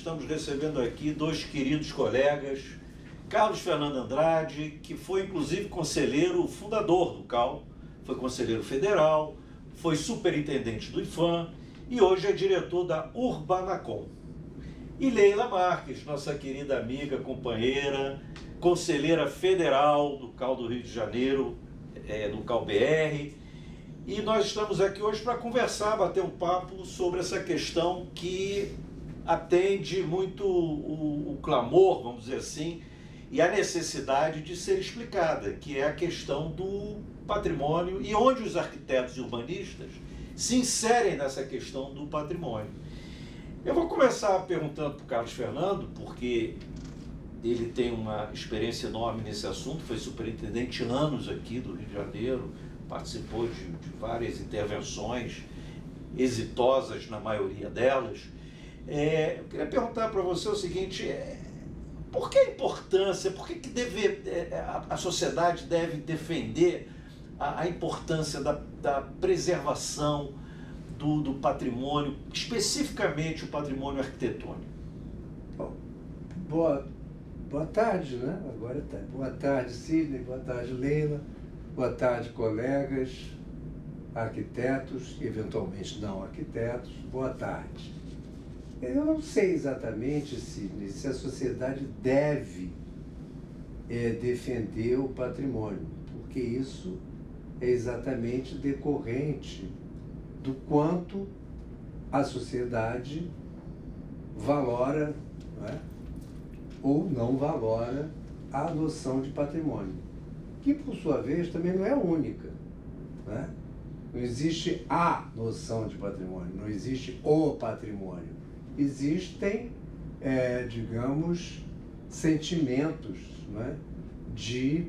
estamos recebendo aqui dois queridos colegas, Carlos Fernando Andrade, que foi inclusive conselheiro fundador do CAL, foi conselheiro federal, foi superintendente do IPHAN e hoje é diretor da Urbanacom. E Leila Marques, nossa querida amiga, companheira, conselheira federal do CAL do Rio de Janeiro, do CAL BR. E nós estamos aqui hoje para conversar, bater um papo sobre essa questão que atende muito o clamor, vamos dizer assim, e a necessidade de ser explicada, que é a questão do patrimônio e onde os arquitetos e urbanistas se inserem nessa questão do patrimônio. Eu vou começar perguntando para o Carlos Fernando, porque ele tem uma experiência enorme nesse assunto, foi superintendente anos aqui do Rio de Janeiro, participou de várias intervenções, exitosas na maioria delas. Eu queria perguntar para você o seguinte, por que a importância, por que a sociedade deve defender a importância da preservação do patrimônio, especificamente o patrimônio arquitetônico? Bom, boa tarde, né? Agora é tarde. Boa tarde, Sidney, boa tarde, Leila, boa tarde, colegas, arquitetos, eventualmente não arquitetos, boa tarde. Eu não sei exatamente, Sidney, se a sociedade deve defender o patrimônio, porque isso é exatamente decorrente do quanto a sociedade valora, não é? Ou não valora a noção de patrimônio, que por sua vez também não é única, não é? Não existe a noção de patrimônio, não existe o patrimônio. Existem, digamos, sentimentos, não é? De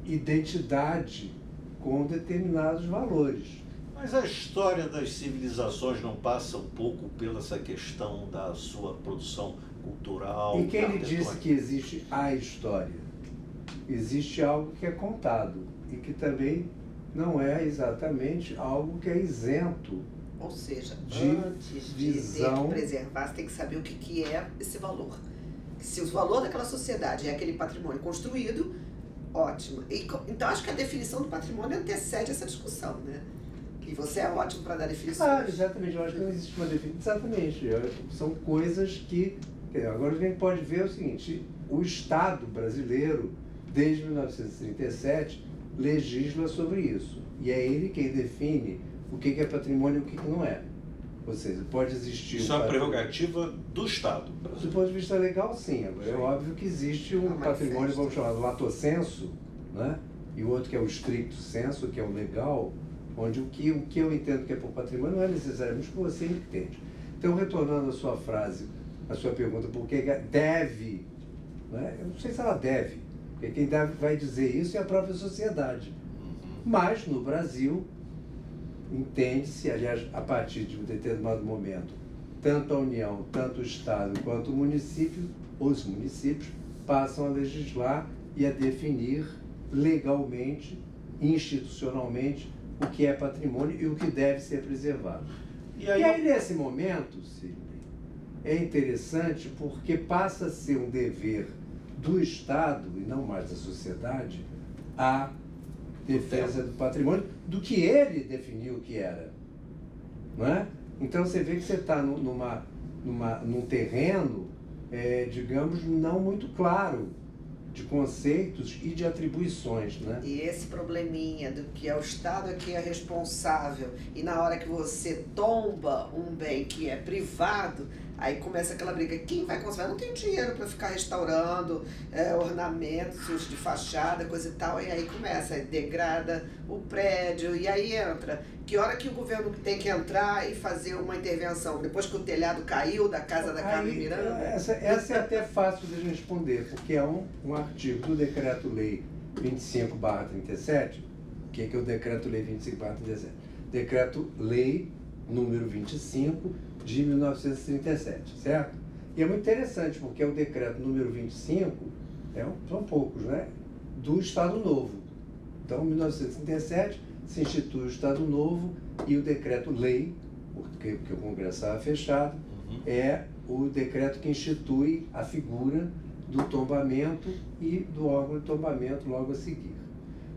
identidade com determinados valores. Mas a história das civilizações não passa um pouco pela essa questão da sua produção cultural? E quem lhe disse que existe a história? Existe algo que é contado e que também não é exatamente algo que é isento. Ou seja, antes de ter que preservar, você tem que saber o que é esse valor. Se o valor daquela sociedade é aquele patrimônio construído, ótimo. Então, acho que a definição do patrimônio antecede essa discussão, né? E você é ótimo para dar definições. Exatamente. Eu acho que não existe uma definição. Exatamente. São coisas que... Agora, a gente pode ver o seguinte, o Estado brasileiro, desde 1937, legisla sobre isso. E é ele quem define o que é patrimônio e o que não é. Ou seja, pode existir... Isso é uma prerrogativa do Estado. Do ponto de vista legal, sim. Agora, é óbvio que existe um patrimônio, vamos chamar de lato sensu, né? E o outro que é o stricto sensu, que é o legal, onde o que eu entendo que é por patrimônio não é necessariamente o que você entende. Então, retornando à sua frase, à sua pergunta, por que deve, né? Eu não sei se ela deve, porque quem vai dizer isso é a própria sociedade. Mas, no Brasil, entende-se, aliás, a partir de um determinado momento, tanto a União, tanto o Estado quanto o município, os municípios, passam a legislar e a definir legalmente, institucionalmente, o que é patrimônio e o que deve ser preservado. E aí nesse momento, Sidney, é interessante porque passa a ser um dever do Estado, e não mais da sociedade, a defesa do patrimônio, do que ele definiu que era. Não é? Então você vê que você está num terreno, digamos, não muito claro, de conceitos e de atribuições, né? E esse probleminha do que é o Estado que é responsável, e na hora que você tomba um bem que é privado, aí começa aquela briga, quem vai conservar? Não tem dinheiro para ficar restaurando ornamentos de fachada, coisa e tal, e aí começa, aí degrada o prédio, e aí entra. Que hora que o governo tem que entrar e fazer uma intervenção? Depois que o telhado caiu da casa da Carmen Miranda? Essa é até fácil de gente responder, porque é um artigo do Decreto-Lei 25/37. O que é o Decreto-Lei 25/37? Decreto-Lei número 25 de 1937, certo? E é muito interessante, porque é o decreto número 25, são poucos, né? Do Estado Novo. Então, em 1937, se institui o Estado Novo e o decreto-lei, porque o Congresso estava fechado, é o decreto que institui a figura do tombamento e do órgão de tombamento logo a seguir.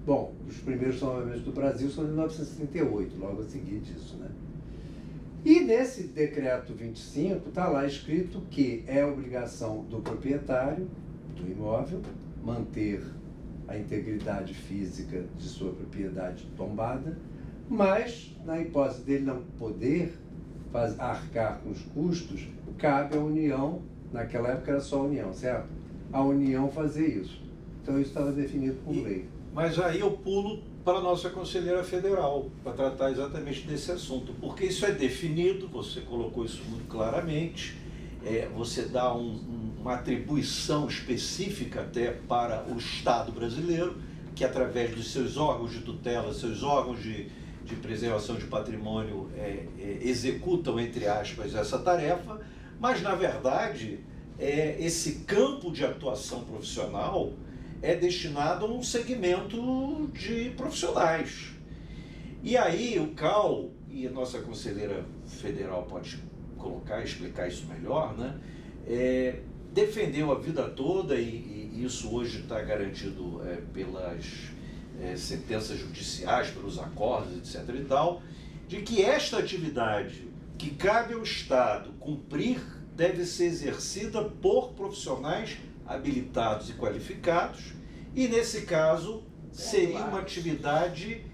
Bom, os primeiros tombamentos do Brasil são de 1938, logo a seguir disso, né? E nesse decreto 25 está lá escrito que é obrigação do proprietário do imóvel manter a integridade física de sua propriedade tombada, mas, na hipótese dele não poder arcar com os custos, cabe à União, naquela época era só a União, certo? A União fazer isso. Então isso estava definido por lei. Mas aí eu pulo para a nossa conselheira federal, para tratar exatamente desse assunto, porque isso é definido, você colocou isso muito claramente, você dá uma atribuição específica até para o Estado brasileiro, que através dos seus órgãos de tutela, seus órgãos de preservação de patrimônio executam, entre aspas, essa tarefa, mas na verdade esse campo de atuação profissional é destinado a um segmento de profissionais. E aí o CAL, e a nossa conselheira federal pode explicar isso melhor, né? Defendeu a vida toda, e isso hoje está garantido pelas sentenças judiciais, pelos acordos, etc. e tal, de que esta atividade que cabe ao Estado cumprir deve ser exercida por profissionais habilitados e qualificados, e nesse caso seria uma atividade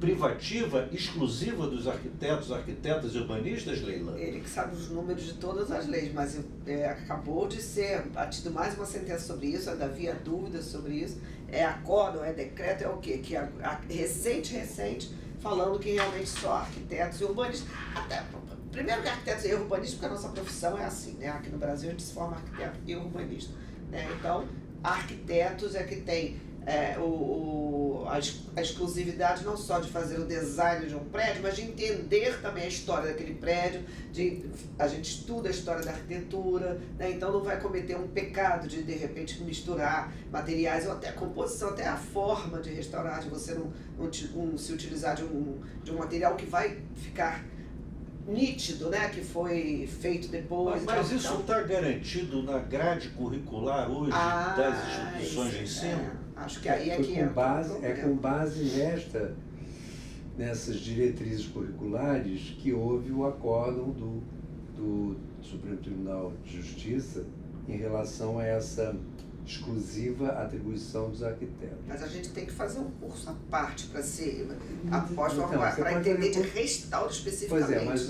privativa, exclusiva dos arquitetos, arquitetas e urbanistas, Leila? Ele que sabe os números de todas as leis, mas acabou de ser batido mais uma sentença sobre isso, ainda havia dúvidas sobre isso, é acordo, é decreto, é o quê? Que recente, falando que realmente só arquitetos e urbanistas, primeiro que arquitetos e urbanistas, porque a nossa profissão é assim, né? Aqui no Brasil a gente se forma arquiteto e urbanista, né? Então, arquitetos é que tem a exclusividade não só de fazer o design de um prédio, mas de entender também a história daquele prédio, a gente estuda a história da arquitetura, né? Então não vai cometer um pecado de repente misturar materiais ou até a composição, até a forma de restaurar, de você não se utilizar de um material que vai ficar nítido, né, que foi feito depois. Mas isso está garantido na grade curricular hoje das instituições de ensino? Acho que aí com base nessas diretrizes curriculares que houve o acórdão do Supremo Tribunal de Justiça em relação a essa exclusiva atribuição dos arquitetos. Mas a gente tem que fazer um curso à parte para ser para entender de restauro especificamente,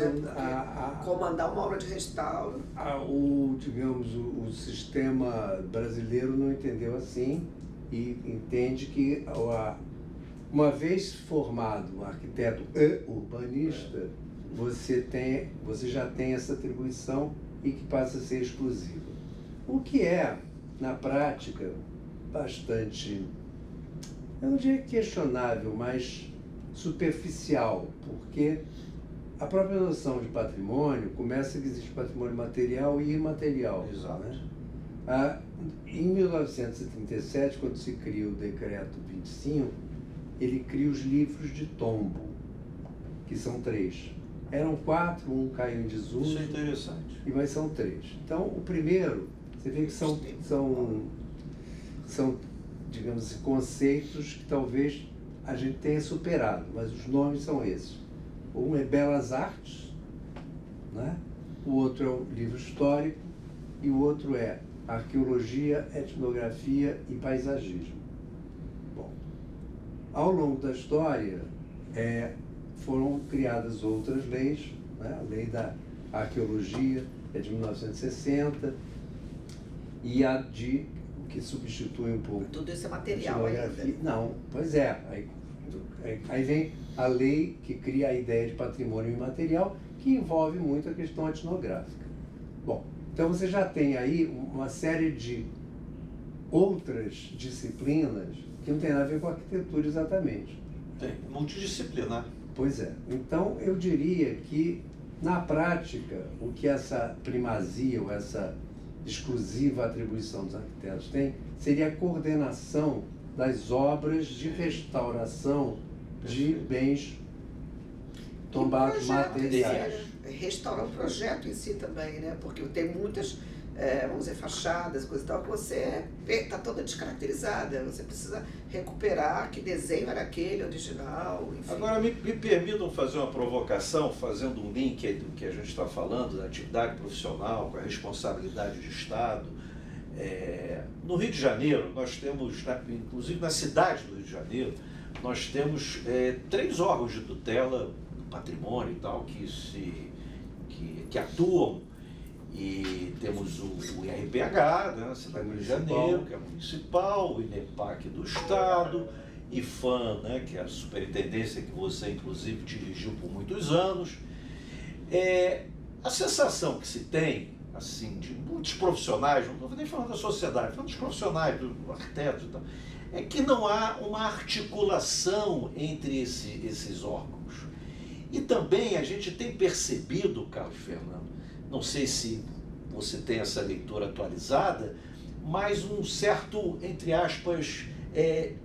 comandar uma obra de restauro. O sistema brasileiro não entendeu assim e entende que uma vez formado um arquiteto e urbanista, você já tem essa atribuição e que passa a ser exclusiva. O que é, na prática, bastante, eu não diria questionável, mas superficial, porque a própria noção de patrimônio começa que existe patrimônio material e imaterial. Exato. Né? Em 1937, quando se cria o Decreto 25, ele cria os livros de tombo, que são 3. Eram 4, um caiu em desuso. Isso é interessante. Mas são 3. Então, o primeiro, você vê que são digamos assim, conceitos que talvez a gente tenha superado, mas os nomes são esses. Um é Belas Artes, né? O outro é o livro histórico e o outro é Arqueologia, Etnografia e Paisagismo. Bom, ao longo da história foram criadas outras leis, né? A lei da arqueologia é de 1960 e a que substitui um pouco. Tudo isso é material ainda. Não, pois é. Aí vem a lei que cria a ideia de patrimônio imaterial, que envolve muito a questão etnográfica. Bom, então você já tem aí uma série de outras disciplinas que não tem nada a ver com a arquitetura exatamente. Tem, multidisciplinar. Pois é. Então eu diria que, na prática, o que essa primazia ou essa exclusiva atribuição dos arquitetos tem seria a coordenação das obras de restauração de bens tombados materiais. restaurar o projeto em si também, né? Porque tem muitas, vamos dizer, fachadas, coisa e tal, que você está toda descaracterizada. Você precisa recuperar que desenho era aquele original, enfim. Agora, me permitam fazer uma provocação, fazendo um link aí do que a gente está falando, da atividade profissional, com a responsabilidade de Estado. No Rio de Janeiro, nós temos, inclusive na cidade do Rio de Janeiro, nós temos 3 órgãos de tutela do patrimônio e tal, que atuam. E temos o IRPH, né, cidade do Rio de Janeiro, que é municipal, o INEPAC do Estado, IFAM, né, que é a superintendência que você, inclusive, dirigiu por muitos anos. A sensação que se tem, assim, de muitos profissionais, não estou nem falando da sociedade, falando dos profissionais, do arquiteto e tal, é que não há uma articulação entre esses órgãos. E também a gente tem percebido, Carlos Fernando, não sei se você tem essa leitura atualizada, mas um certo, entre aspas,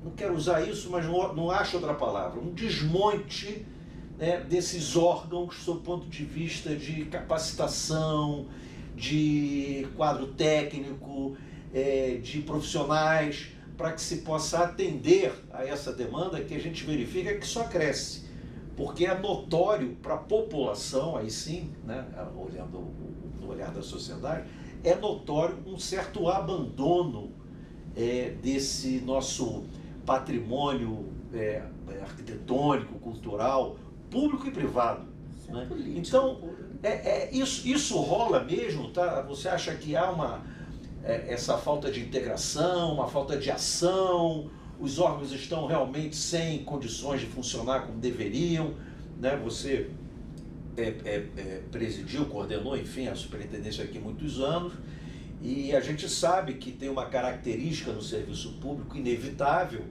não quero usar isso, mas não acho outra palavra, um desmonte, né, desses órgãos sob o ponto de vista de capacitação, de quadro técnico, de profissionais, para que se possa atender a essa demanda que a gente verifica que só cresce. Porque é notório para a população, aí sim, né, olhando no olhar da sociedade, é notório um certo abandono desse nosso patrimônio arquitetônico, cultural, público e privado. Né? Então, isso rola mesmo, tá? Você acha que há essa falta de integração, uma falta de ação? Os órgãos estão realmente sem condições de funcionar como deveriam, né? Você presidiu, coordenou, enfim, a superintendência aqui há muitos anos, e a gente sabe que tem uma característica no serviço público inevitável,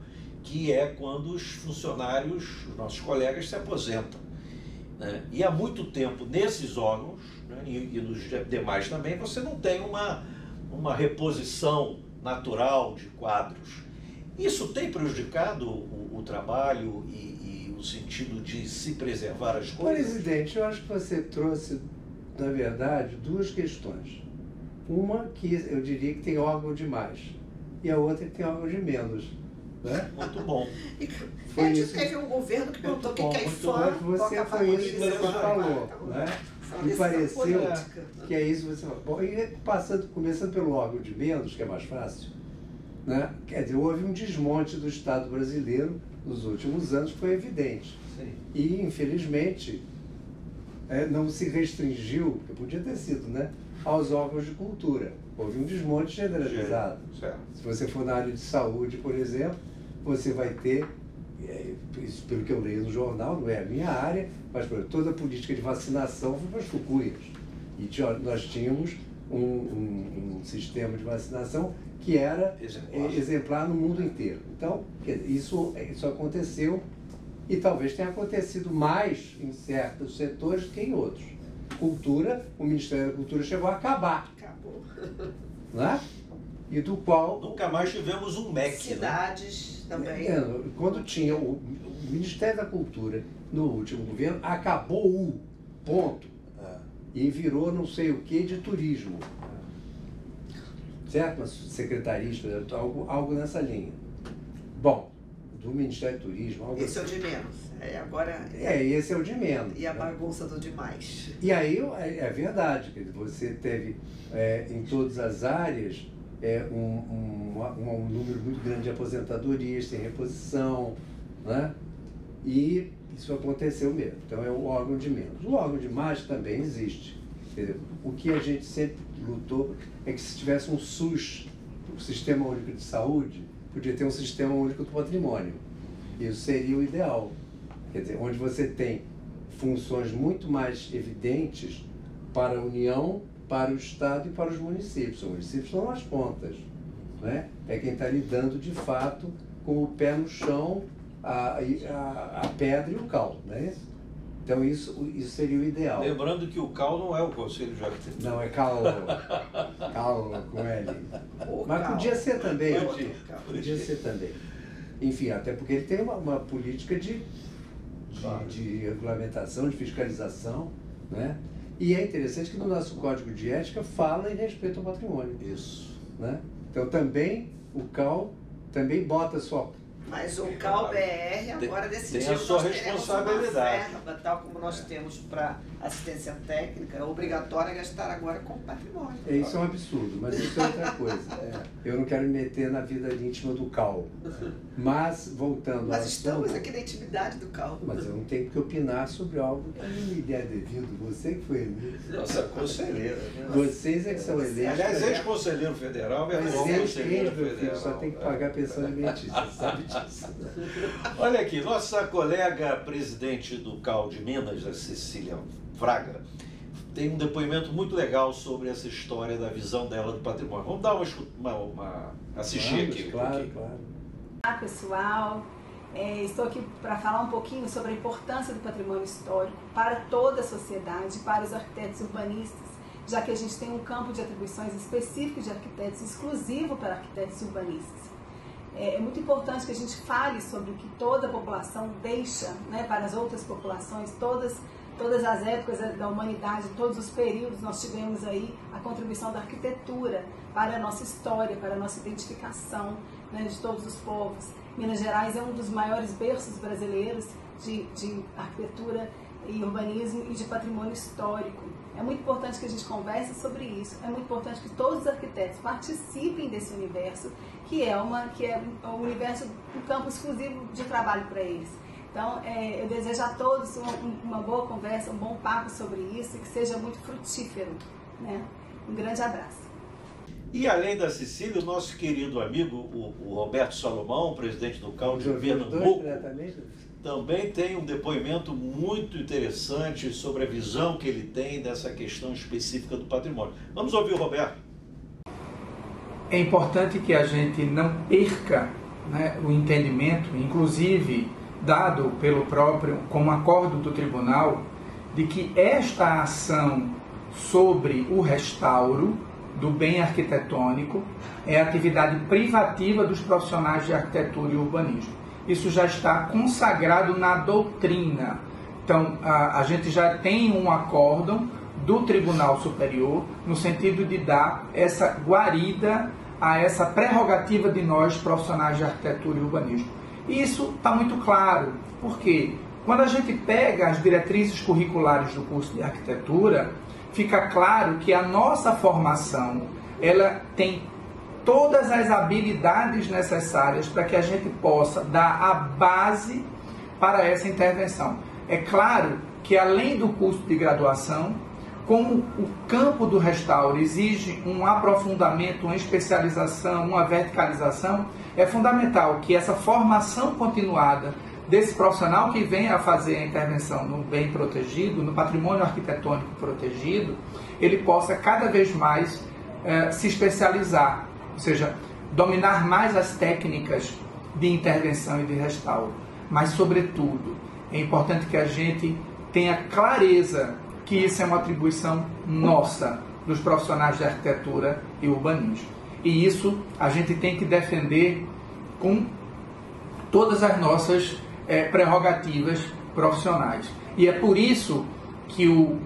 que é quando os funcionários, os nossos colegas, se aposentam. Né? E há muito tempo nesses órgãos, né, e nos demais também, você não tem uma reposição natural de quadros. Isso tem prejudicado o trabalho e o sentido de se preservar as coisas? Presidente, eu acho que você trouxe, na verdade, 2 questões. Uma que eu diria que tem órgão demais, e a outra que tem órgão de menos. Né? Muito bom. Teve um governo que perguntou o que é IFAM. Você foi isso que você falou. Né? Me pareceu que é isso que você falou. Bom, e começando pelo órgão de menos, que é mais fácil, né? Quer dizer, houve um desmonte do Estado brasileiro nos últimos anos, foi evidente. Sim. E, infelizmente, não se restringiu, que podia ter sido, né, aos órgãos de cultura. Houve um desmonte generalizado. Certo. Se você for na área de saúde, por exemplo, você vai ter, isso pelo que eu leio no jornal, não é a minha área, mas por exemplo, toda a política de vacinação foi para as cucuias. E nós tínhamos um sistema de vacinação que era exemplar no mundo inteiro. Então, isso aconteceu e talvez tenha acontecido mais em certos setores que em outros. Cultura, o Ministério da Cultura chegou a acabar. Acabou. Né? E do qual... Nunca mais tivemos um MEC. Cidades, né? Também. Quando tinha o Ministério da Cultura no último governo, acabou o ponto. E virou não sei o que de turismo. Certo? Uma secretaria, algo nessa linha. Bom, do Ministério do Turismo... Algo esse é o de menos. Agora... esse é o de menos. E a bagunça do demais. E aí é verdade, quer dizer, você teve em todas as áreas um número muito grande de aposentadorias, sem reposição, né? E isso aconteceu mesmo. Então é o órgão de menos. O órgão de mais também existe. Quer dizer, o que a gente sempre lutou é que se tivesse um SUS, o Sistema Único de Saúde, podia ter um Sistema Único do Patrimônio. Isso seria o ideal. Quer dizer, onde você tem funções muito mais evidentes para a União, para o Estado e para os municípios. Os municípios são as pontas, né? É quem está lidando de fato com o pé no chão, a pedra e o cal, não é isso? Então isso seria o ideal. Lembrando que o CAL não é o Conselho de Arquitetura. Não, é cal com L. Mas podia ser também. Podia ser também. Enfim, até porque ele tem uma política de regulamentação, de fiscalização, né? E é interessante que no nosso código de ética fala em respeito ao patrimônio. Isso. Né? Então também o CAL também bota sua... Mas o CAL-BR agora decidiu tem a sua que nós teremos uma responsabilidade. verba, tal como nós temos para assistência técnica, é obrigatória gastar agora com patrimônio. Isso é um absurdo, mas isso é outra coisa. Eu não quero me meter na vida íntima do CAL. Mas, voltando Mas ao estamos assunto, aqui na intimidade do CAL. mas eu não tenho que opinar sobre algo que não me é devido. Você que foi eleito. Nossa conselheira. Né? Vocês é que são eleitos. Aliás, ex-conselheiro federal, é atual Meu conselheiro filho, federal. só tem que pagar pensão alimentícia, sabe disso. Olha aqui, nossa colega presidente do CAL de Minas, a Cecília Fraga, tem um depoimento muito legal sobre essa história da visão dela do patrimônio. Vamos dar assistir aqui. Claro, claro. Olá, pessoal. Estou aqui para falar um pouquinho sobre a importância do patrimônio histórico para toda a sociedade, para os arquitetos urbanistas, já que a gente tem um campo de atribuições específico de arquitetos, exclusivo para arquitetos urbanistas. É muito importante que a gente fale sobre o que toda a população deixa, né, para as outras populações, todas as épocas da humanidade, todos os períodos, nós tivemos aí a contribuição da arquitetura para a nossa história, para a nossa identificação, né, de todos os povos. Minas Gerais é um dos maiores berços brasileiros de arquitetura e urbanismo e de patrimônio histórico. É muito importante que a gente converse sobre isso, é muito importante que todos os arquitetos participem desse universo, que é um universo, um campo exclusivo de trabalho para eles. Então, eu desejo a todos uma boa conversa, um bom papo sobre isso e que seja muito frutífero, né? Um grande abraço. E além da Cecília, o nosso querido amigo, o Roberto Salomão, presidente do CAL de Pernambuco, também tem um depoimento muito interessante sobre a visão que ele tem dessa questão específica do patrimônio. Vamos ouvir o Roberto. É importante que a gente não perca, né, o entendimento, inclusive dado pelo próprio, como acordo do tribunal, de que esta ação sobre o restauro do bem arquitetônico é atividade privativa dos profissionais de arquitetura e urbanismo. Isso já está consagrado na doutrina. Então, a gente já tem um acórdão do Tribunal Superior no sentido de dar essa guarida a essa prerrogativa de nós, profissionais de arquitetura e urbanismo. E isso está muito claro, porque quando a gente pega as diretrizes curriculares do curso de arquitetura, fica claro que a nossa formação, ela tem todas as habilidades necessárias para que a gente possa dar a base para essa intervenção. É claro que além do curso de graduação, como o campo do restauro exige um aprofundamento, uma especialização, uma verticalização, é fundamental que essa formação continuada desse profissional que vem a fazer a intervenção no bem protegido, no patrimônio arquitetônico protegido, ele possa cada vez mais se especializar, ou seja, dominar mais as técnicas de intervenção e de restauro. Mas, sobretudo, é importante que a gente tenha clareza que isso é uma atribuição nossa, dos profissionais de arquitetura e urbanismo. E isso a gente tem que defender com todas as nossas prerrogativas profissionais. E é por isso que o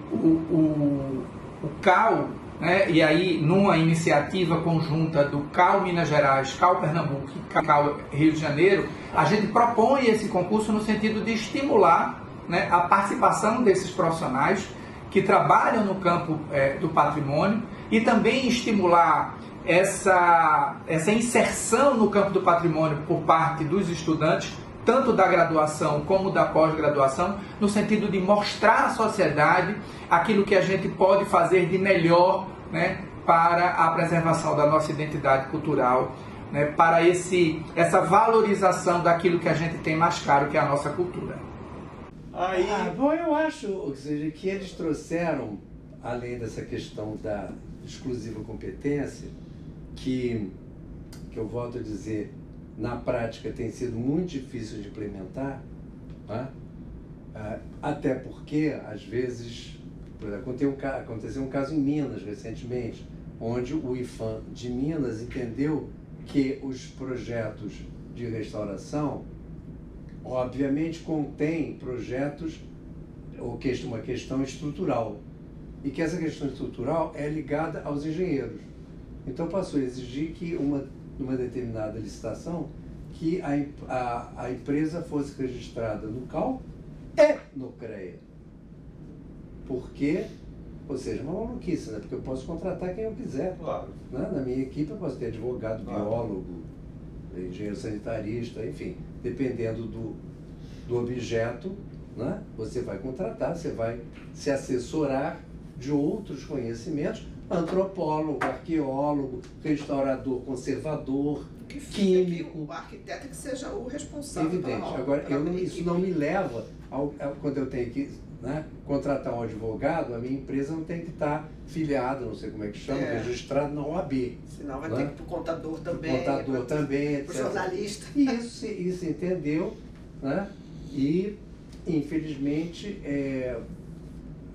CAL, né, e aí numa iniciativa conjunta do CAL Minas Gerais, CAL Pernambuco e CAL Rio de Janeiro, a gente propõe esse concurso no sentido de estimular, né, a participação desses profissionais que trabalham no campo do patrimônio e também estimular essa inserção no campo do patrimônio por parte dos estudantes, tanto da graduação como da pós-graduação, no sentido de mostrar à sociedade aquilo que a gente pode fazer de melhor, né, para a preservação da nossa identidade cultural, né, para essa valorização daquilo que a gente tem mais caro, que é a nossa cultura. Bom, eu acho, ou seja, que eles trouxeram, além dessa questão da exclusiva competência, que eu volto a dizer, na prática tem sido muito difícil de implementar, né? Até porque, às vezes, aconteceu um caso em Minas recentemente, onde o IPHAN de Minas entendeu que os projetos de restauração, obviamente, contêm projetos, ou uma questão estrutural, e que essa questão estrutural é ligada aos engenheiros. Então passou a exigir que numa determinada licitação, que a empresa fosse registrada no CAL e no CREA. Porque, ou seja, uma maluquice, né? Porque eu posso contratar quem eu quiser. Claro. Né? Na minha equipe eu posso ter advogado, biólogo, engenheiro sanitarista, enfim, dependendo do objeto, né? Você vai contratar, você vai se assessorar de outros conhecimentos, antropólogo, arqueólogo, restaurador, conservador, químico. O arquiteto que seja o responsável. Evidente. Agora, isso não me leva, quando eu tenho que, né, contratar um advogado, a minha empresa não tem que estar filiada, não sei como é que chama, registrada na OAB. Senão vai né? ter que ir para o contador também. Para o jornalista. Isso entendeu, né? E, infelizmente,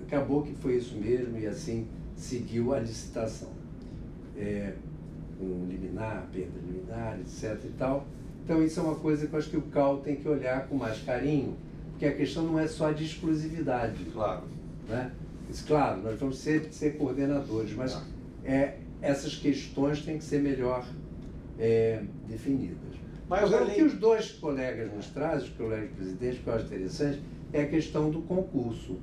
acabou que foi isso mesmo e assim seguiu a licitação. Com liminar, perda liminar, etc. e tal. Então, isso é uma coisa que eu acho que o CAL tem que olhar com mais carinho, porque a questão não é só de exclusividade. Claro. Né? Claro, nós vamos ser coordenadores, mas essas questões têm que ser melhor definidas. Mas agora, o que os dois colegas nos trazem, os colegas presidentes, que eu acho interessante, é a questão do concurso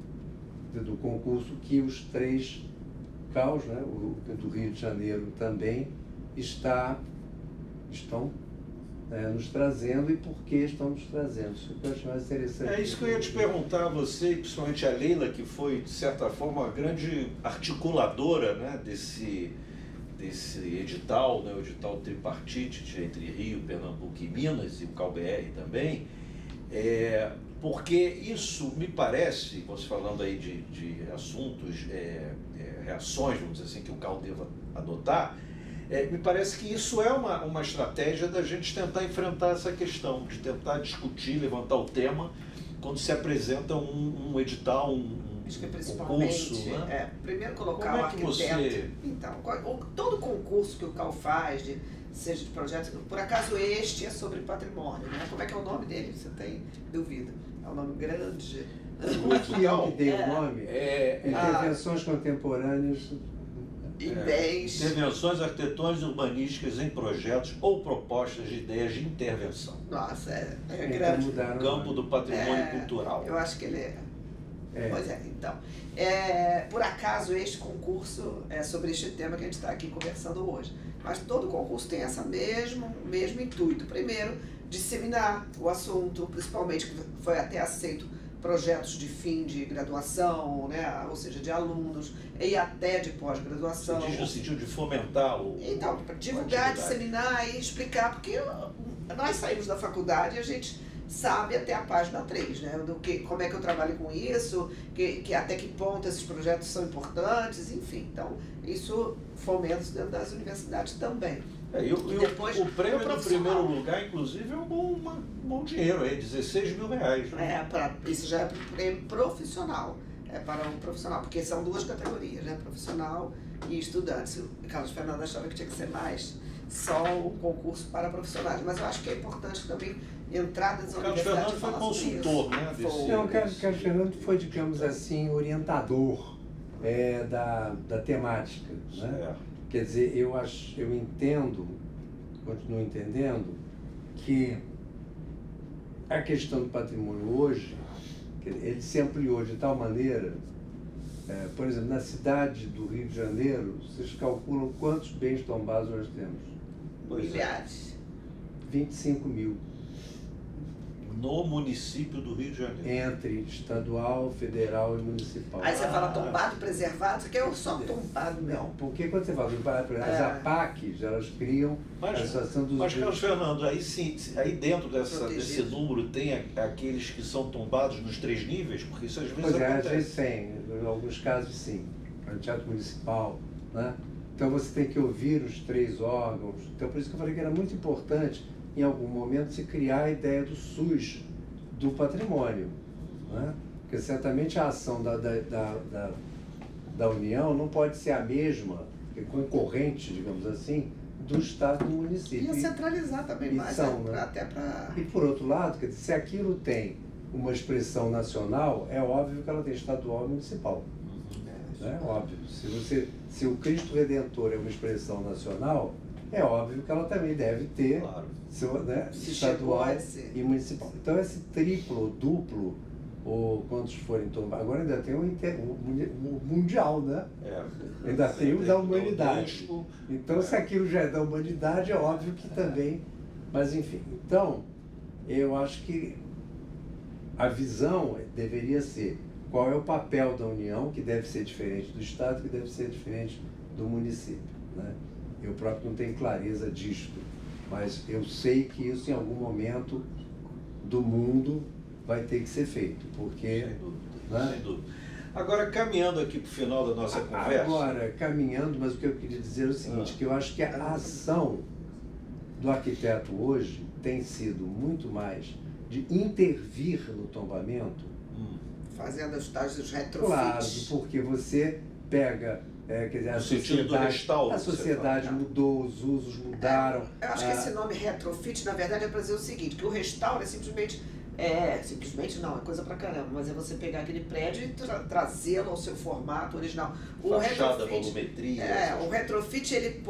que os 3 CAUs, né, o do Rio de Janeiro também, estão nos trazendo e por que estão nos trazendo. Isso que eu acho mais interessante. É isso que eu ia te perguntar a você, principalmente a Leila, que foi, de certa forma, uma grande articuladora, né, desse edital, né, o edital tripartite entre Rio, Pernambuco e Minas, e o CAL-BR também, porque isso me parece, você falando aí de assuntos, reações, vamos dizer assim, que o CAL deva adotar, me parece que isso é uma estratégia da gente tentar enfrentar essa questão, de tentar discutir, levantar o tema, quando se apresenta um edital, acho que principalmente, concurso, né? Primeiro colocar Como o arquiteto. Você... Então, todo concurso que o CAL faz, seja de projetos, por acaso este é sobre patrimônio, né? Como é que é o nome dele? Você tem dúvida? É um nome grande. O que é o que deu o nome? Intervenções contemporâneas em bens. Intervenções arquitetônicas e urbanísticas em projetos ou propostas de ideias de intervenção. Nossa, é grande. No campo do patrimônio cultural. Eu acho que ele Pois então. Por acaso, este concurso é sobre este tema que a gente está aqui conversando hoje. Mas todo concurso tem esse mesmo intuito. Primeiro, disseminar o assunto, principalmente que foi até aceito projetos de fim de graduação, né? Ou seja, de alunos e até de pós-graduação. Você diz no sentido de fomentar o... Então, para divulgar, disseminar e explicar, porque nós saímos da faculdade e a gente sabe até a página 3, né? Como é que eu trabalho com isso, até que ponto esses projetos são importantes, enfim. Então, isso fomenta dentro das universidades também. Depois, o prêmio do primeiro lugar, inclusive, é um bom dinheiro, R$16 mil. Né? Isso já é para o prêmio profissional. É para um profissional, porque são 2 categorias, né? Profissional e estudantes. O Carlos Fernando achava que tinha que ser mais só um concurso para profissionais, mas eu acho que é importante também entrar nas universidades. O Carlos Fernando foi consultor, né? Não, o Carlos Fernando foi, digamos assim, orientador da temática. Né? Quer dizer, eu entendo, continuo entendendo, que a questão do patrimônio hoje, ele se ampliou de tal maneira, por exemplo, na cidade do Rio de Janeiro, vocês calculam quantos bens tombados nós temos? Milhares. 25 mil. No município do Rio de Janeiro. Entre estadual, federal e municipal. Aí você fala tombado, preservado, você quer só tombado mesmo? Não, porque quando você fala tombado, as APACs, elas criam a situação dos... Mas, Carlos Fernando, aí dentro desse número tem aqueles que são tombados nos 3 níveis? Porque isso às vezes acontece. Às vezes tem, em alguns casos sim. No teatro municipal, né? Então você tem que ouvir os 3 órgãos. Então por isso que eu falei que era muito importante, em algum momento, se criar a ideia do SUS do patrimônio. Né? Porque certamente a ação da União não pode ser a mesma, concorrente, digamos assim, do Estado e do município. E centralizar também mais, até para... E por outro lado, quer dizer, se aquilo tem uma expressão nacional, é óbvio que ela tem estadual e municipal. né? Óbvio. Se o Cristo Redentor é uma expressão nacional, é óbvio que ela também deve ter seu, né, estadual e municipal. Então esse triplo ou duplo, ou quantos forem tomar, agora ainda tem o mundial, né? Ainda tem o da humanidade. Então se aquilo já é da humanidade, é óbvio que também, mas enfim. Então, eu acho que a visão deveria ser qual é o papel da União, que deve ser diferente do Estado, que deve ser diferente do município, né? Eu próprio não tenho clareza disto, mas eu sei que isso em algum momento do mundo vai ter que ser feito, porque... Sem dúvida, né? Sem dúvida. Agora, caminhando aqui para o final da nossa conversa... Agora, caminhando, mas o que eu queria dizer é o seguinte, que eu acho que a ação do arquiteto hoje tem sido muito mais de intervir no tombamento. Fazendo os tais dos retrofits. Claro, porque você pega... quer dizer, a sociedade mudou, os usos mudaram. Eu acho que esse nome retrofit, na verdade, é para dizer o seguinte, que o restauro é simplesmente não, é coisa pra caramba, mas é você pegar aquele prédio e trazê-lo ao seu formato original. Fachada, volumetria. O retrofit ele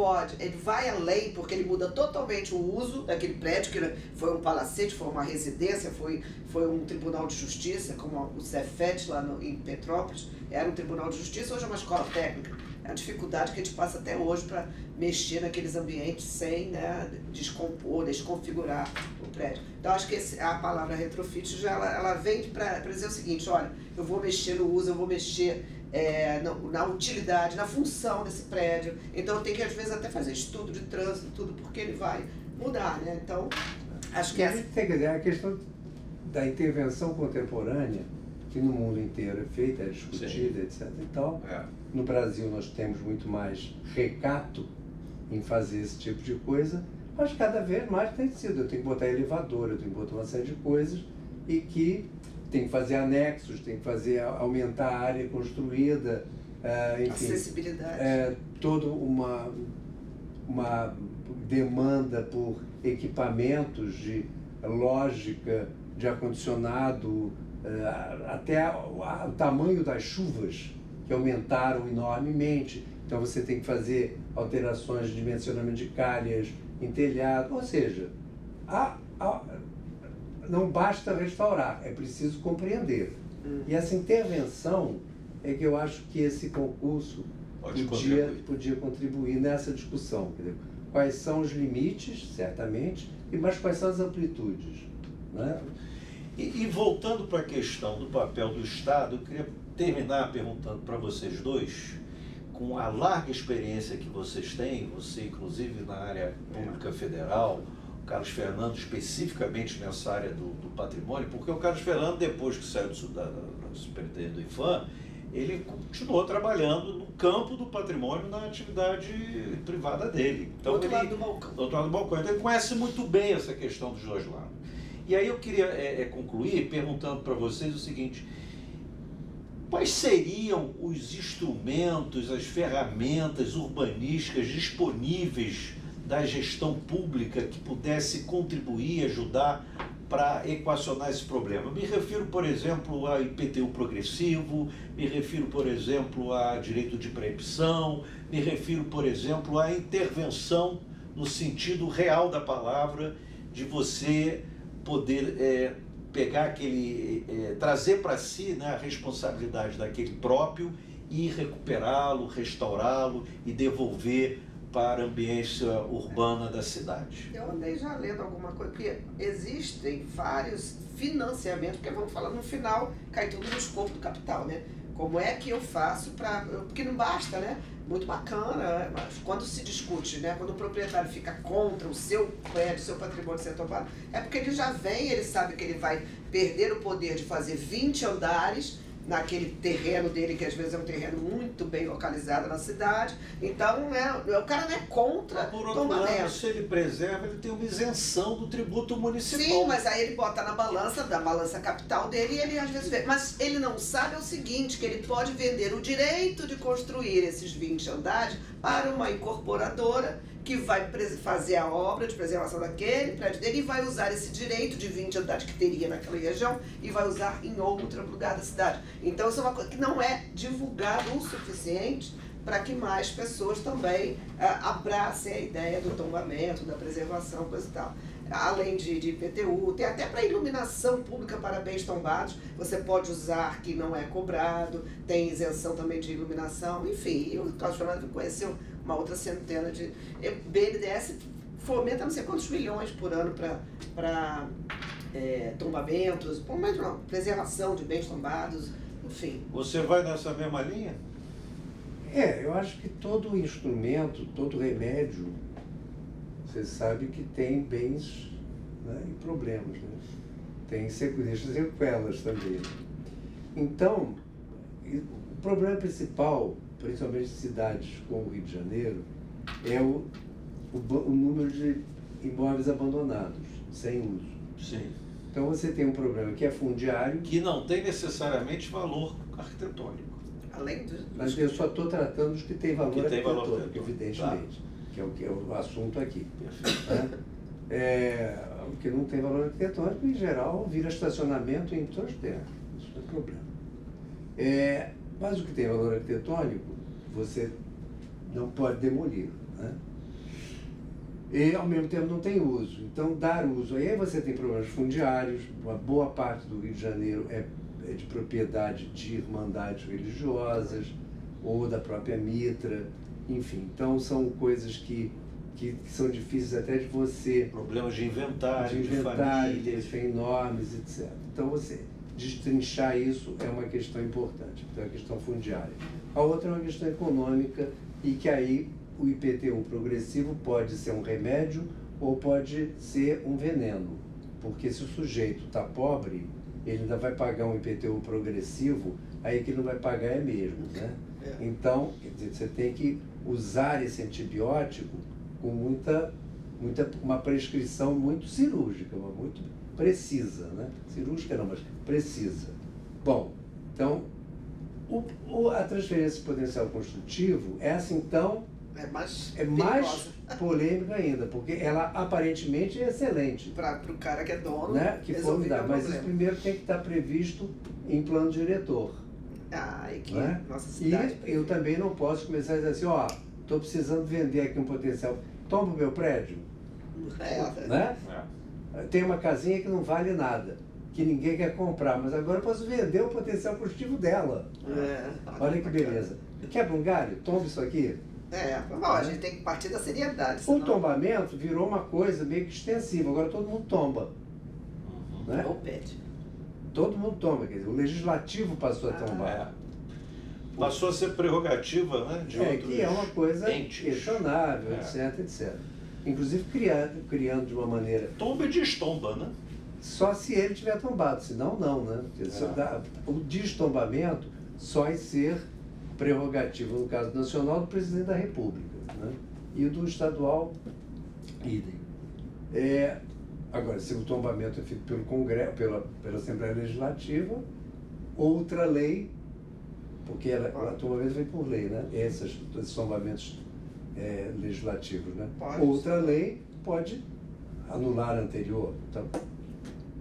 vai além, porque ele muda totalmente o uso daquele prédio, que foi um palacete, foi uma residência, foi um tribunal de justiça, como o Cefet lá em Petrópolis, era um tribunal de justiça, hoje é uma escola técnica. É a dificuldade que a gente passa até hoje para mexer naqueles ambientes sem, né, descompor, desconfigurar o prédio. Então, acho que a palavra retrofit já ela vem para dizer o seguinte, olha, eu vou mexer no uso, eu vou mexer na utilidade, na função desse prédio. Então, eu tenho que, às vezes, até fazer estudo de trânsito, tudo, porque ele vai mudar, né? Então, acho que tem que dizer, a questão da intervenção contemporânea, que no mundo inteiro é feita, é discutida, etc. Então, no Brasil nós temos muito mais recato em fazer esse tipo de coisa, mas cada vez mais tem sido. Eu tenho que botar elevador, eu tenho que botar uma série de coisas e que tem que fazer anexos, tem que aumentar a área construída, enfim. Acessibilidade. Toda uma demanda por equipamentos de lógica, de ar-condicionado, até o tamanho das chuvas, que aumentaram enormemente. Então você tem que fazer alterações de dimensionamento de calhas em telhado, ou seja, não basta restaurar, é preciso compreender. E essa intervenção é que eu acho que esse concurso podia contribuir nessa discussão. Quer dizer, quais são os limites, certamente, mas quais são as amplitudes, né? E voltando para a questão do papel do Estado, eu queria terminar perguntando para vocês dois, com a larga experiência que vocês têm, você inclusive na área pública federal, o Carlos Fernando especificamente nessa área do patrimônio, porque o Carlos Fernando, depois que saiu da superintendência do IPHAN, ele continuou trabalhando no campo do patrimônio na atividade privada dele. Então, do outro lado do balcão. Então, ele conhece muito bem essa questão dos dois lados. E aí eu queria concluir perguntando para vocês o seguinte: quais seriam os instrumentos, as ferramentas urbanísticas disponíveis da gestão pública que pudesse contribuir, ajudar para equacionar esse problema? Me refiro, por exemplo, a IPTU progressivo, me refiro, por exemplo, a direito de preempção, me refiro, por exemplo, à intervenção no sentido real da palavra, de você poder pegar trazer para si, né, a responsabilidade daquele próprio e recuperá-lo, restaurá-lo e devolver para a ambiência urbana da cidade. Eu andei já lendo alguma coisa, porque existem vários financiamentos, porque vamos falar, no final cai tudo no escopo do capital, né? Como é que eu faço para... Porque não basta, né? Muito bacana, mas quando se discute, né? Quando o proprietário fica contra o seu prédio, o seu patrimônio ser tombado, é porque ele já vem, ele sabe que ele vai perder o poder de fazer 20 andares naquele terreno dele, que às vezes é um terreno muito bem localizado na cidade. Então, o cara não é contra por outro lado, se ele preserva, ele tem uma isenção do tributo municipal. Sim, mas aí ele bota na balança capital dele, e ele às vezes vê. Mas ele não sabe o seguinte, que ele pode vender o direito de construir esses 20 andares para uma incorporadora que vai fazer a obra de preservação daquele prédio dele e vai usar esse direito de 20 unidades que teria naquela região e vai usar em outro lugar da cidade. Então isso é uma coisa que não é divulgado o suficiente para que mais pessoas também abracem a ideia do tombamento, da preservação, coisa e tal. Além de IPTU, tem até para iluminação pública para bens tombados, você pode usar que não é cobrado, tem isenção também de iluminação, enfim, o Carlos Fernando conheceu uma outra centena de... BNDES fomenta não sei quantos milhões por ano para tombamentos, não, preservação de bens tombados, enfim. Você vai nessa mesma linha? Eu acho que todo instrumento, todo remédio, você sabe que tem bens, né, e problemas, né? Tem sequelas também. Então, o problema principal, principalmente em cidades como o Rio de Janeiro, é o número de imóveis abandonados, sem uso. Sim. Então você tem um problema que é fundiário. Que não tem necessariamente valor arquitetônico. Além do... Mas eu só estou tratando dos que têm valor arquitetônico, evidentemente, tá. que é o assunto aqui. Né? O que não tem valor arquitetônico, em geral, vira estacionamento em imposto de terra. Isso não é problema. Mas o que tem valor arquitetônico, você não pode demolir. Né? E, ao mesmo tempo, não tem uso. Então, dar uso. Aí você tem problemas fundiários. Uma boa parte do Rio de Janeiro é de propriedade de irmandades religiosas ou da própria Mitra. Enfim, então são coisas que são difíceis até de você... Problemas de inventário, de famílias, enormes, etc. Então, você destrinchar isso é uma questão importante. Então, é uma questão fundiária. A outra é uma questão econômica e que aí o IPTU progressivo pode ser um remédio ou pode ser um veneno. Porque se o sujeito está pobre, ele ainda vai pagar um IPTU progressivo, aí que não vai pagar é mesmo, né? Então, quer dizer, você tem que usar esse antibiótico com uma prescrição muito cirúrgica, muito precisa, né? Cirúrgica não, mas precisa. Bom, então, a transferência potencial construtivo, essa então é mais polêmica ainda, porque ela aparentemente é excelente. Para o cara que é dono, né? Que formidável. Mas isso primeiro tem que estar previsto em plano diretor. E que né? Nossa cidade... E eu também não posso começar a dizer assim, estou precisando vender aqui um potencial. Toma o meu prédio. Né? Tem uma casinha que não vale nada, que ninguém quer comprar, mas agora eu posso vender o potencial construtivo dela. Olha que beleza. Quebra um galho? Toma isso aqui. A gente tem que partir da seriedade. Senão... O tombamento virou uma coisa meio que extensiva, agora todo mundo tomba. Né? Ou pede. Todo mundo tomba, quer dizer, o legislativo passou a tombar. Passou a ser prerrogativa, né, de outros que é uma coisa entes. questionável, etc. Inclusive criando de uma maneira... Tomba e destomba, né? Só se ele tiver tombado, senão não, né? O destombamento só em ser prerrogativa, no caso nacional, do presidente da República, né? E do estadual, idem. Agora, se o tombamento é feito pelo Congresso, pela Assembleia Legislativa, outra lei, porque o tombamento vem por lei, né? Esses tombamentos legislativos, né? Outra lei pode anular a anterior. Então,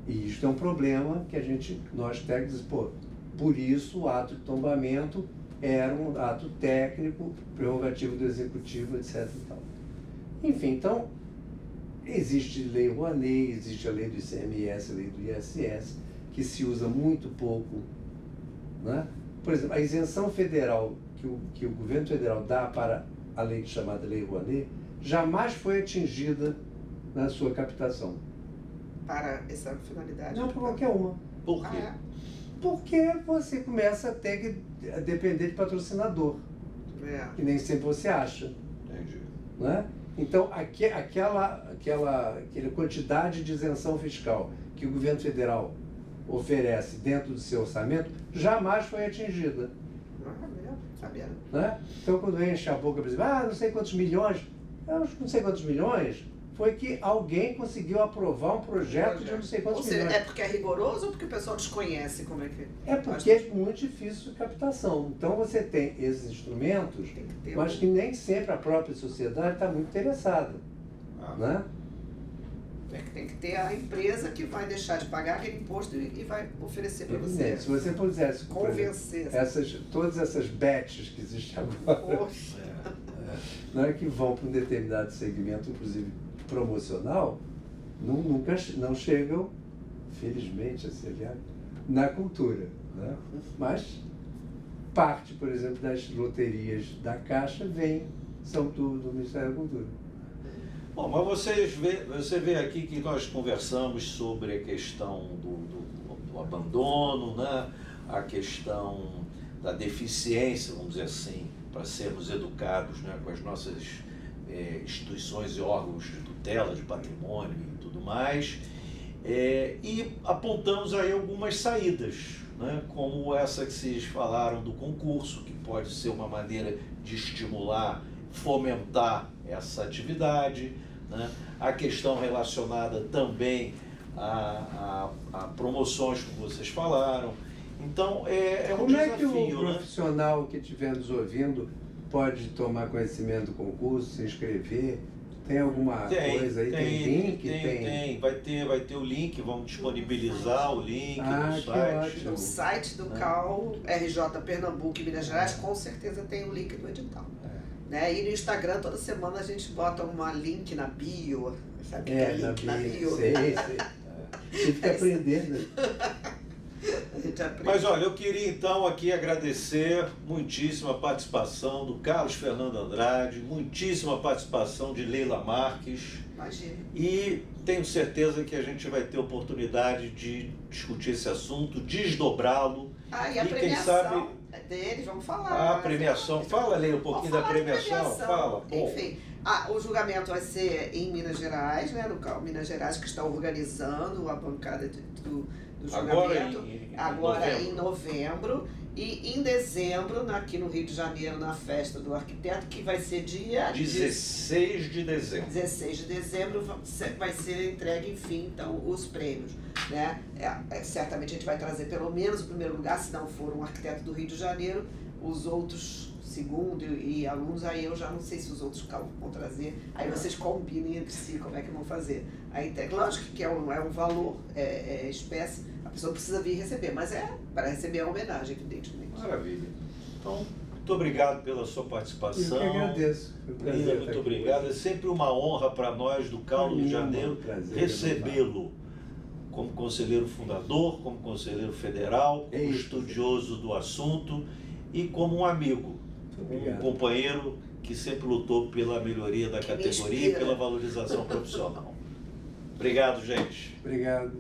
e isto é um problema que nós técnicos, por isso o ato de tombamento era um ato técnico, prerrogativo do executivo, etc. E tal. Enfim, então, existe lei Rouanet, existe a lei do ICMS, a lei do ISS, que se usa muito pouco, né? Por exemplo, a isenção federal que o governo federal dá para a lei chamada Lei Rouanet jamais foi atingida na sua captação. Para essa finalidade? Não, por qualquer uma. Por quê? Porque você começa a ter que depender de patrocinador, que nem sempre você acha. Entendi. Né? Então, aquela quantidade de isenção fiscal que o governo federal oferece dentro do seu orçamento jamais foi atingida. Sabia. Né? Então, quando enche a boca, por exemplo, não sei quantos milhões, não sei quantos milhões, foi que alguém conseguiu aprovar um projeto de não sei quantos milhões. É porque é rigoroso ou porque o pessoal desconhece como é que... É porque é muito difícil de captação. Então você tem esses instrumentos, mas que nem sempre a própria sociedade está muito interessada. Né? Tem que ter a empresa que vai deixar de pagar aquele imposto e vai oferecer para você. Se você pusesse convencer todas essas bets que existem agora, não é que vão para um determinado segmento, inclusive promocional, não chegam, felizmente, assim, na cultura. Né? Mas parte, por exemplo, das loterias da Caixa são tudo do Ministério da Cultura. Bom, mas você vê aqui que nós conversamos sobre a questão do abandono, né? A questão da deficiência, vamos dizer assim, para sermos educados, né? Com as nossas instituições e órgãos de tutela, de patrimônio e tudo mais, e apontamos aí algumas saídas, né? Como essa que vocês falaram do concurso, que pode ser uma maneira de estimular, fomentar essa atividade, né? A questão relacionada também a promoções, como vocês falaram. Então, é um desafio. Como é que o profissional que estiver nos ouvindo pode tomar conhecimento do concurso, se inscrever? Tem alguma coisa aí? Tem link? Tem. Vai ter o link, vamos disponibilizar o link no site. No site do CAL, RJ Pernambuco e Minas Gerais, com certeza tem o link do edital. Né? E no Instagram, toda semana a gente bota um link na bio, sabe? Link na bio. Sei. Você fica aprendendo. Mas olha, eu queria então aqui agradecer muitíssimo a participação do Carlos Fernando Andrade, muitíssima participação de Leila Marques. Imagina. E tenho certeza que a gente vai ter oportunidade de discutir esse assunto, desdobrá-lo. E a premiação dele, vamos falar. A premiação, fala, Leila, um pouquinho da premiação. Fala. Enfim, o julgamento vai ser em Minas Gerais, né, no CAL Minas Gerais, que está organizando a bancada do julgamento. Agora em novembro. E em dezembro, aqui no Rio de Janeiro, na festa do arquiteto, que vai ser dia 16 de dezembro. 16 de dezembro vai ser entregue, enfim, então, os prêmios. Né? Certamente a gente vai trazer pelo menos o primeiro lugar, se não for um arquiteto do Rio de Janeiro, os outros segundo e alunos, aí eu já não sei se os outros vão trazer, aí vocês combinem entre si como é que vão fazer. Aí, lógico que é um valor, espécie, a pessoa precisa vir receber, mas para receber a homenagem, evidentemente. Maravilha. Então, muito obrigado pela sua participação. Eu que agradeço. Muito obrigado. É sempre uma honra para nós do CAL do Rio de Janeiro recebê-lo como conselheiro fundador, como conselheiro federal, como estudioso do assunto e como um amigo, um companheiro que sempre lutou pela melhoria da categoria e pela valorização profissional. Obrigado, gente. Obrigado.